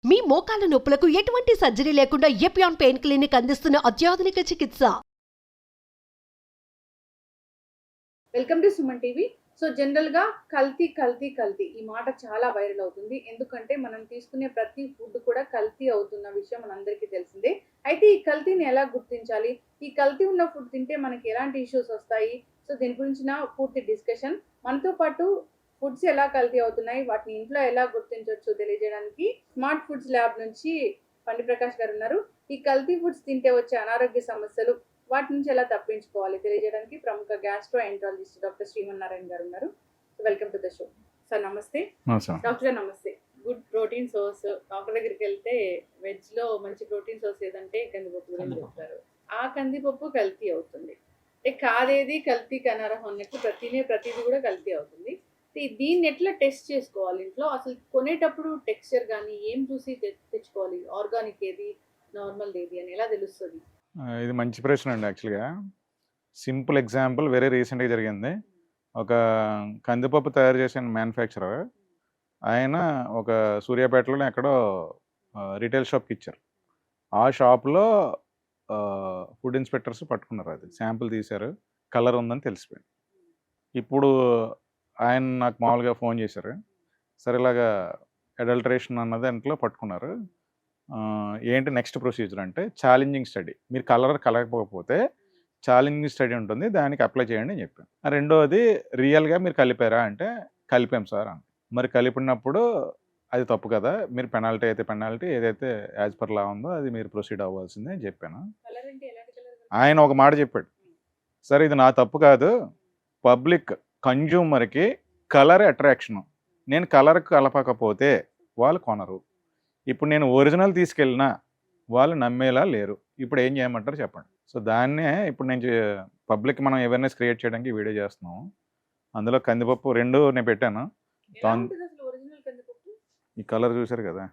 మీ మోకాల నొప్పులకు ఎటువంటి సర్జరీ లేకుండా ఎపియాన్ పెయిన్ క్లినిక్ అందిస్తున్న అత్యాధునిక చికిత్స. Welcome to Suman TV. So జనరల్గా కల్తీ కల్తీ కల్తీ ఈ మాట చాలా వైరల్ అవుతుంది. ఎందుకంటే మనం తీసుకునే ప్రతి ఫుడ్ కూడా కల్తీ అవుతున్న విషయం మనందరికీ తెలిసిందే. అయితే ఈ కల్తీని ఎలా గుర్తించాలి, ఈ కల్తీ ఉన్న ఫుడ్ తింటే మనకి ఎలాంటి ఇష్యూస్ వస్తాయి, సో దీని గురించిన పూర్తి డిస్కషన్. మనతో పాటు ఫుడ్స్ ఎలా కల్తీ అవుతున్నాయి, వాటిని ఇంట్లో ఎలా గుర్తించవచ్చు తెలియజేయడానికి స్మార్ట్ ఫుడ్స్ ల్యాబ్ నుంచి పండి ప్రకాష్ గారు ఉన్నారు. ఈ కల్తీ ఫుడ్స్ తింటే వచ్చే అనారోగ్య సమస్యలు, వాటి నుంచి ఎలా తప్పించుకోవాలి తెలియజేయడానికి ప్రముఖ గ్యాస్ట్రో ఎంట్రాలజిస్ట్ డాక్టర్ శ్రీమన్నారాయణ గారు ఉన్నారు. Welcome to the show sir. నమస్తే డాక్టర్ గారు. నమస్తే. గుడ్ ప్రోటీన్ సోర్స్, డాక్టర్ దగ్గరికి వెళ్తే వెజ్ లో మంచి ప్రోటీన్ సోర్స్ ఏదంటే కందిపప్పు గురించి చెప్తారు. ఆ కందిపప్పు కల్తీ అవుతుంది. కాదేది కల్తీకి అనర్హం అన్నట్టు ప్రతిదీ కూడా కల్తీ అవుతుంది. దీన్ని ఎట్లా టెస్ట్ చేసుకోవాలి ఇంట్లో? అసలు కొనేటప్పుడు టెక్స్చర్ కానీ ఏం చూసి తెచ్చుకోవాలి? ఆర్గానిక్ ఏది, నార్మల్ ఏది అని ఎలా తెలుస్తుంది? ఇది మంచి ప్రశ్న అండి. యాక్చువల్గా సింపుల్ ఎగ్జాంపుల్ వెరీ రీసెంట్గా జరిగింది. ఒక కందిపప్పు తయారు చేసిన మ్యానుఫ్యాక్చరర్ ఆయన ఒక సూర్యాపేటలో ఎక్కడో రీటైల్ షాప్కి ఇచ్చారు. ఆ షాప్లో ఫుడ్ ఇన్స్పెక్టర్స్ పట్టుకున్నారు. అది శాంపుల్ తీశారు, కలర్ ఉందని తెలిసిపోయింది. ఇప్పుడు ఆయన నాకు మామూలుగా ఫోన్ చేశారు. సరే ఇలాగా అడల్టరేషన్ అన్నది దాంట్లో పట్టుకున్నారు, ఏంటి నెక్స్ట్ ప్రొసీజర్ అంటే ఛాలెంజింగ్ స్టడీ. మీరు కలర్ కలగకపోతే ఛాలెంజింగ్ స్టడీ ఉంటుంది, దానికి అప్లై చేయండి అని చెప్పాను. రెండోది రియల్గా మీరు కలిపారా అంటే కలిపాం సార్ అని. మరి కలిపినప్పుడు అది తప్పు కదా, మీరు పెనాల్టీ అయితే పెనాల్టీ, ఏదైతే యాజ్ పర్ లా ఉందో అది మీరు ప్రొసీడ్ అవ్వాల్సిందే అని చెప్పాను. ఆయన ఒక మాట చెప్పాడు, సరే ఇది నా తప్పు కాదు, పబ్లిక్ కన్జ్యూమర్కి కలర్ అట్రాక్షను, నేను కలర్ కలపకపోతే వాళ్ళు కొనరు. ఇప్పుడు నేను ఒరిజినల్ తీసుకెళ్ళినా వాళ్ళు నమ్మేలా లేరు. ఇప్పుడు ఏం చేయమంటారు చెప్పండి. సో దాన్నే ఇప్పుడు నేను పబ్లిక్ మనం అవేర్నెస్ క్రియేట్ చేయడానికి వీడియో చేస్తున్నాము. అందులో కందిపప్పు రెండు నేను పెట్టాను. ఈ కలర్ చూసారు కదా,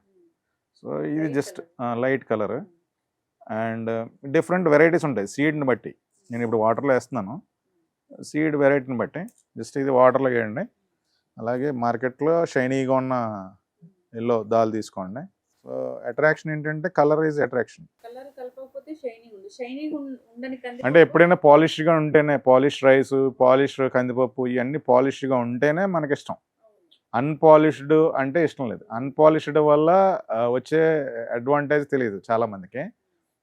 సో ఇది just light colour and different varieties ఉంటాయి సీడ్ని బట్టి. నేను ఇప్పుడు వాటర్లో వేస్తున్నాను, సీడ్ వెరైటీని బట్టి జస్ట్ ఇది వాటర్లో వేయండి. అలాగే మార్కెట్లో షైనీగా ఉన్న ఎల్లో దాల్ తీసుకోండి. సో అట్రాక్షన్ ఏంటంటే కలర్ ఈజ్ అట్రాక్షన్. అంటే ఎప్పుడైనా పాలిష్డ్గా ఉంటేనే, పాలిష్ రైస్, పాలిష్ కందిపప్పు ఇవన్నీ పాలిష్డ్గా ఉంటేనే మనకి ఇష్టం. అన్పాలిష్డ్ అంటే ఇష్టం లేదు. అన్పాలిష్డ్ వల్ల వచ్చే అడ్వాంటేజ్ తెలియదు చాలామందికి.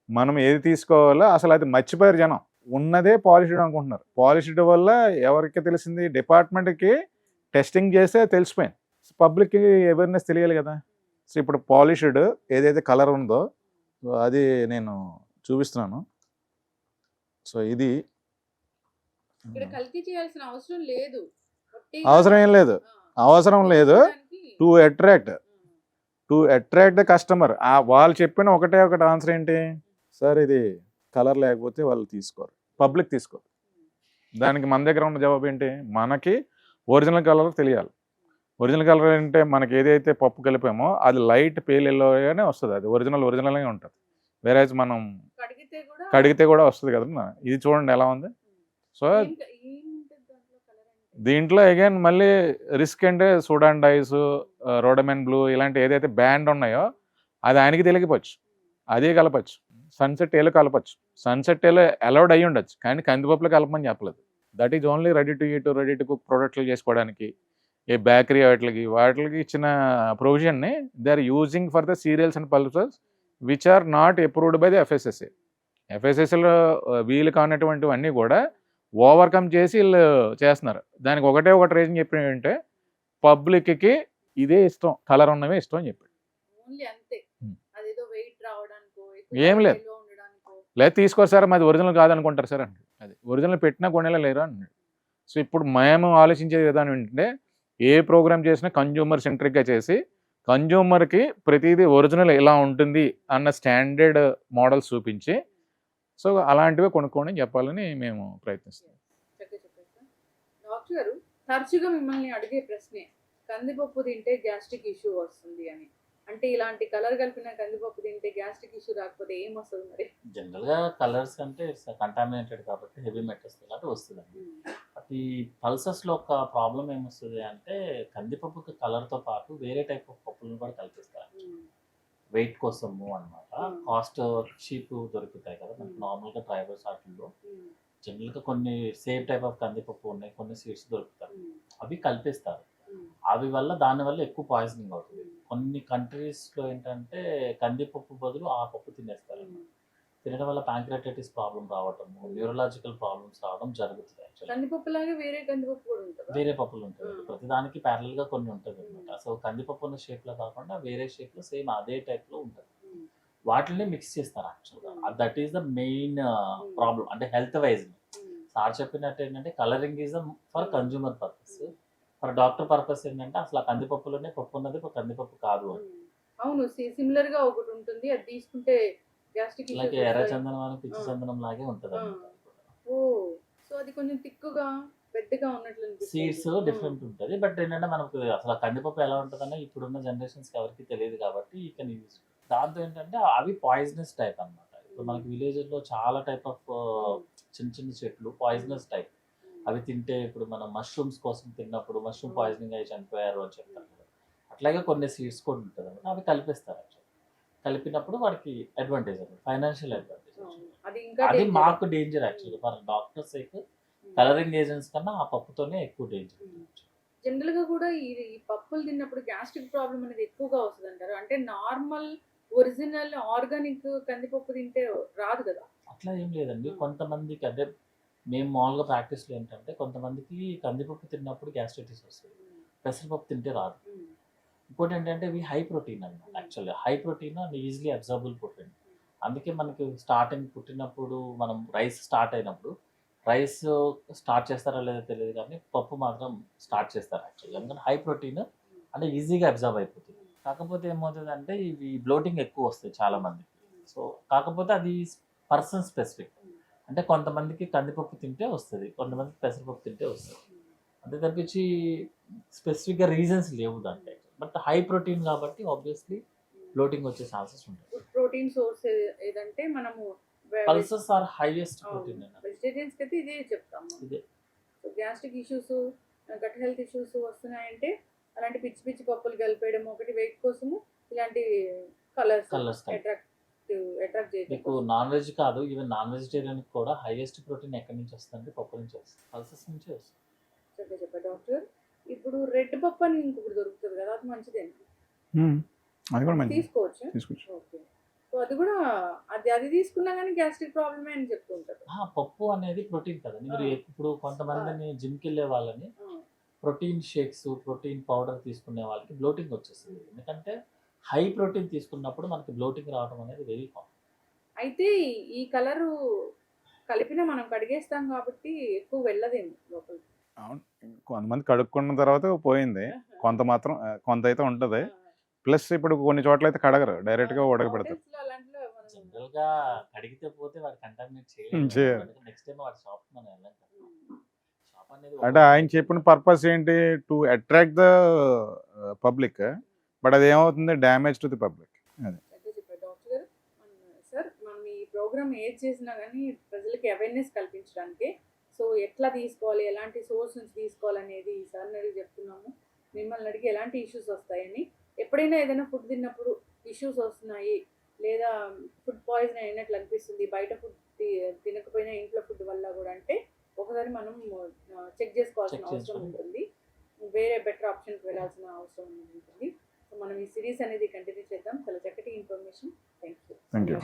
మనం ఏది తీసుకోవాలో అసలు అది మర్చిపోయారు జనం. ఉన్నదే పాలిష్డ్ అనుకుంటున్నారు. పాలిష్డ్ వల్ల ఎవరికి తెలిసింది, డిపార్ట్మెంట్కి టెస్టింగ్ చేస్తే తెలిసిపోయింది. పబ్లిక్కి అవేర్నెస్ తెలియాలి కదా. సో ఇప్పుడు పాలిష్డ్ ఏదైతే కలర్ ఉందో అది నేను చూపిస్తున్నాను. సో ఇది అవసరం ఏం లేదు, అవసరం లేదు. To attract the customer. వాళ్ళు చెప్పిన ఒకటే ఒకటి ఆన్సర్ ఏంటి సార్, ఇది కలర్ లేకపోతే వాళ్ళు తీసుకోరు, పబ్లిక్ తీసుకోరు. దానికి మన దగ్గర ఉన్న జవాబు ఏంటి, మనకి ఒరిజినల్ కలర్ తెలియాలి. ఒరిజినల్ కలర్ అంటే మనకి ఏదైతే పప్పు కలిపామో అది లైట్ పేల్ ఎల్లోగానే వస్తుంది, అది ఒరిజినల్గా ఉంటుంది. వేరే మనం కడిగితే కూడా వస్తుంది కదా. ఇది చూడండి ఎలా ఉంది. సో దీంట్లో అగైన్ మళ్ళీ రిస్క్ అంటే సూడాన్ డైస్, రోడమెన్ బ్లూ ఇలాంటి ఏదైతే బ్యాండ్ ఉన్నాయో అది ఆయనకి తెలియకపోవచ్చు, అదే కలపచ్చు. సన్సెట్ ఏలో కలపచ్చు, సన్సెట్ ఏలో అలౌడ్ అయ్యి ఉండొచ్చు, కానీ కందిపప్పులో కలపమని చెప్పలేదు. That is only ready to eat, ready to cook ప్రొడక్ట్లు చేసుకోవడానికి, ఏ బేకరీ వాటికి ఇచ్చిన ప్రొవిజన్ని they are using for the cereals and pulses which are not approved by the FSSA. ఎఫ్ఎస్ఎస్ఏలో వీలు కానటువంటివన్నీ కూడా ఓవర్కమ్ చేసి వీళ్ళు చేస్తున్నారు. దానికి ఒకటి రీజన్ చెప్పినంటే పబ్లిక్కి ఇదే ఇష్టం, కలర్ ఉన్నవే ఇష్టం అని చెప్పాడు. ఏం లేదు, లేదు తీసుకోరు సార్, మాది ఒరిజినల్ కాదనుకుంటారు సార్ అంటే. అది ఒరిజినల్ పెట్టినా కొనేలా లేరు అన్నాడు. సో ఇప్పుడు మేము ఆలోచించే విధానం ఏంటంటే ఏ ప్రోగ్రామ్ చేసినా కన్జ్యూమర్ సెంట్రిక్గా చేసి కన్జ్యూమర్కి ప్రతిదీ ఒరిజినల్ ఎలా ఉంటుంది అన్న స్టాండర్డ్ మోడల్స్ చూపించి సో అలాంటివి కొనుక్కోండి చెప్పాలని మేము ప్రయత్నిస్తాం. డాక్టర్ గారు, తరచుగా మిమ్మల్ని అడిగే ప్రశ్నే కందిపప్పు తింటే గ్యాస్ట్రిక్ ఇష్యూ వస్తుంది అని. అంటే ఇలాంటి కలర్ కలిపిన కందిపప్పు తింటే గ్యాస్ట్రిక్ ఇష్యూ రాకపోతే ఏం వస్తుంది మరి? జనరల్గా కలర్స్ అంటే కంటామినేటెడ్ కాబట్టి హెవీ మెటల్స్ కాబట్టి వస్తుందండి. బట్ ఈ పల్సెస్లో ఒక ప్రాబ్లం ఏమొస్తుంది అంటే కందిపప్పుకి కలర్తో పాటు వేరే టైప్ ఆఫ్ పప్పులను కూడా కల్పిస్తారు. వెయిట్ కోసము అనమాట. Hmm. కాస్ట్ చీప్ దొరుకుతాయి కదా మనకి నార్మల్గా డ్రైవర్స్ వాటిల్లో. జనరల్గా కొన్ని సేమ్ టైప్ ఆఫ్ కందిపప్పు ఉన్నాయి, కొన్ని సీడ్స్ దొరుకుతాయి, అవి కలిపేస్తారు. అవి వల్ల దానివల్ల ఎక్కువ పాయిజనింగ్ అవుతుంది. కొన్ని కంట్రీస్లో ఏంటంటే కందిపప్పు బదులు ఆ పప్పు తినేస్తారు. తినడం వల్ల ప్యాంక్రియాటైటిస్ ప్రాబ్లం రావటము, న్యూరలాజికల్ ప్రాబ్లమ్స్ రావడం జరుగుతుంది. యాక్చువల్లీ కందిపప్పు లాగే వేరే కందిపప్పు కూడా ఉంటుందా? వేరే పప్పులు ఉంటాయి, ప్రతిదానికి ప్యారల్గా కొన్ని ఉంటుంది అనమాట. సో కందిపప్పు ఉన్న షేప్లో కాకుండా వేరే షేప్లో సేమ్ అదే టైప్లో ఉంటుంది. వాటిని మిక్స్ చేస్తారు యాక్చువల్గా. That is the main problem. అంటే హెల్త్ వైజ్ సార్ చెప్పినట్టు ఏంటంటే colouring is for consumer purpose, for doctor purpose ఏంటంటే అసలు ఆ కందిపప్పులోనే పప్పు ఉన్నది కందిపప్పు కాదు అని. అవును, సిమిలర్ గా ఒకటి ఉంటుంది, అది తీసుకుంటే గ్యాస్ట్రిక్ అలాగే ఎర్ర చందనం అని పిచ్చి చందనం లాగే ఉంటుంది అన్నమాట. ఓ, సో అది కొంచెం తిక్కుగా పెద్దగా ఉన్నట్లు సీడ్స్ డిఫరెంట్ ఉంటుంది, బట్ ఏంటంటే మనకు అసలు ఆ కందిపప్పు ఎలా ఉంటుందనే ఇప్పుడున్న జనరేషన్స్కి ఎవరికి తెలియదు కాబట్టి ఈ కెన్ యూజ్. దాంతో ఏంటంటే అవి పాయిజనస్ టైప్ అన్నమాట. ఇప్పుడు మనకి విలేజ్లో చాలా టైప్ ఆఫ్ చిన్న చిన్న చెట్లు పాయిజనస్ టైప్. అవి తింటే ఇప్పుడు మనం మష్రూమ్స్ కోసం తిన్నప్పుడు మష్రూమ్ పాయిజనింగ్ అయ్యి చనిపోయారు అని చెప్తారు కదా, అట్లాగే కొన్ని సీడ్స్ కూడా ఉంటుంది అన్నమాట. అవి కలిపేస్తారు యాక్చువల్లీ. కలిపినప్పుడు వాడికి అడ్వాంటేజ్ అన్నమాట, ఫైనాన్షియల్ అడ్వాంటేజ్. అది మాకు డేంజర్ యాక్చువల్లీ. ఫర్ డాక్టర్స్ అయితే కలరింగ్ ఏజెంట్స్ కన్నా ఆ పప్పుతోనే ఎక్కువ డేంజర్. జనరల్ గా కూడా ఈ పప్పులు తిన్నప్పుడు గ్యాస్ట్రిక్ ప్రాబ్లం అనేది ఎక్కువగా వస్తుంది అంటారు. అంటే నార్మల్ ఒరిజినల్ ఆర్గానిక్ కందిపప్పు తింటే రాదు కదా? అట్లా ఏం లేదండి. కొంతమందికి అదే మేము మామూలుగా ప్రాక్టీస్లో ఏంటంటే కొంతమందికి కందిపప్పు తిన్నప్పుడు గ్యాస్ట్రైటిస్ వస్తుంది, పెసరపప్పు తింటే రాదు. ఇంకోటి ఏంటంటే ఇవి హై ప్రోటీన్ అన్నమాట. Actually high protein and easily అబ్జర్బుల్ protein. అందుకే మనకి స్టార్టింగ్ పుట్టినప్పుడు మనం రైస్ స్టార్ట్ అయినప్పుడు రైస్ స్టార్ట్ చేస్తారో లేదో తెలియదు కానీ పప్పు మాత్రం స్టార్ట్ చేస్తారు యాక్చువల్లీ. ఎందుకంటే హై ప్రోటీన్ అంటే ఈజీగా అబ్జర్వ్ అయిపోతుంది. కాకపోతే ఏమవుతుంది అంటే ఇవి బ్లోటింగ్ ఎక్కువ వస్తాయి చాలా మందికి. సో కాకపోతే అది పర్సన్ స్పెసిఫిక్. అంటే కొంతమందికి కందిపప్పు తింటే వస్తుంది, కొంతమందికి పెసరపప్పు తింటే వస్తుంది. అంతే తప్పించి స్పెసిఫిక్గా రీజన్స్ లేవు దాంట్లో. బట్ హై ప్రోటీన్ కాబట్టి ఆబ్వియస్లీ బ్లోటింగ్ వచ్చే ఛాన్సెస్ ఉంటాయి. ప్రోటీన్ సోర్స్ ఏదంటే మనము pulses are highest protein. Vegetarians కి అయితే ఇదే చెప్తాము. ఇదే. So gastric issues, gut health issues వస్తున్నాయంటే అలాంటి పిచ్చి పిచ్చి పప్పులు కలిపేయడం ఒకటి, వెయిట్ కోసము ఇలాంటి కలర్స్ అట్రాక్ట్ చేయడం. మీకు నాన్ వెజ్ కాదు, ఈవెన్ నాన్ వెజిటేరియన్ కూడా హైయెస్ట్ ప్రోటీన్ ఎక్కడి నుంచి వస్తుంది? పప్పు నుంచి వస్తుంది, పల్సెస్ నుంచి వస్తుంది. చక్కగా చెప్పారు డాక్టర్. ఇప్పుడు రెడ్ పప్పు అని ఇంకొకటి దొరుకుతుంది కదా, అది మంచిదేనా? అది కూడా మంచిది, తీసుకోవచ్చు. ఓకే. సో అది కూడా అది తీసుకున్నా కానీ గ్యాస్ట్రిక్ ప్రాబ్లమే అని చెప్తుంటారు. పప్పు అనేది ప్రోటీన్ కదండి. మీరు ఇప్పుడు కొంతమందిని జిమ్కి వెళ్ళే వాళ్ళని ప్రోటీన్ షేక్స్, ప్రోటీన్ పౌడర్ తీసుకునే వాళ్ళకి బ్లోటింగ్ వచ్చేస్తుంది. ఎందుకంటే హై ప్రోటీన్ తీసుకున్నప్పుడు మనకి బ్లోటింగ్ రావడం అనేది వెరీ కామన్. అయితే ఈ కలరు కలిపిన మనం కడిగేస్తాం కాబట్టి ఎక్కువ వెళ్ళదేమో లోపలికి. అవును, కొంతమంది కడుక్కున్న తర్వాత పోయింది, కొంత అయితే ఉంటుంది. ప్లస్ ఇప్పుడు కొన్ని చోట్ల అయితే కడగరు, డైరెక్ట్గా ఉడకబెడతారు. జనరల్ గా కడిగితే పోతే వాడు కంటామినేట్ చేయరు. చేయలేదు. నెక్స్ట్ టైం వాడి షాప్ మనం వెళ్ళాం కదా. షాప్ అనేది అంటే ఆయన చెప్పిన పర్పస్ ఏంటి? To attract the public, but అది ఏమవుతుంది, damage to the public. Doctor గారు, సార్ మనం ఈ ప్రోగ్రామ్ ఏది చేసినా కానీ ప్రజలకి అవేర్నెస్ కల్పించడానికి, సో ఎట్లా తీసుకోవాలి, ఎలాంటి సోర్స్ నుంచి తీసుకోవాలనేది ఈసారి అడిగి చెప్తున్నాము. మిమ్మల్ని అడిగి ఎలాంటి ఇష్యూస్ వస్తాయని, ఎప్పుడైనా ఏదైనా ఫుడ్ తిన్నప్పుడు ఇష్యూస్ వస్తున్నాయి లేదా ఫుడ్ పాయిజన్ అయినట్లు అనిపిస్తుంది, బయట ఫుడ్ తినకపోయినా ఇంట్లో ఫుడ్ వల్ల కూడా అంటే ఒకసారి మనం చెక్ చేసుకోవాల్సిన అవసరం ఉంటుంది. వేరే బెటర్ ఆప్షన్కి వెళ్ళాల్సిన అవసరం ఉంటుంది. సో మనం ఈ సిరీస్ అనేది కంటిన్యూ చేద్దాం. చాలా చక్కటి ఇన్ఫర్మేషన్. Thank you.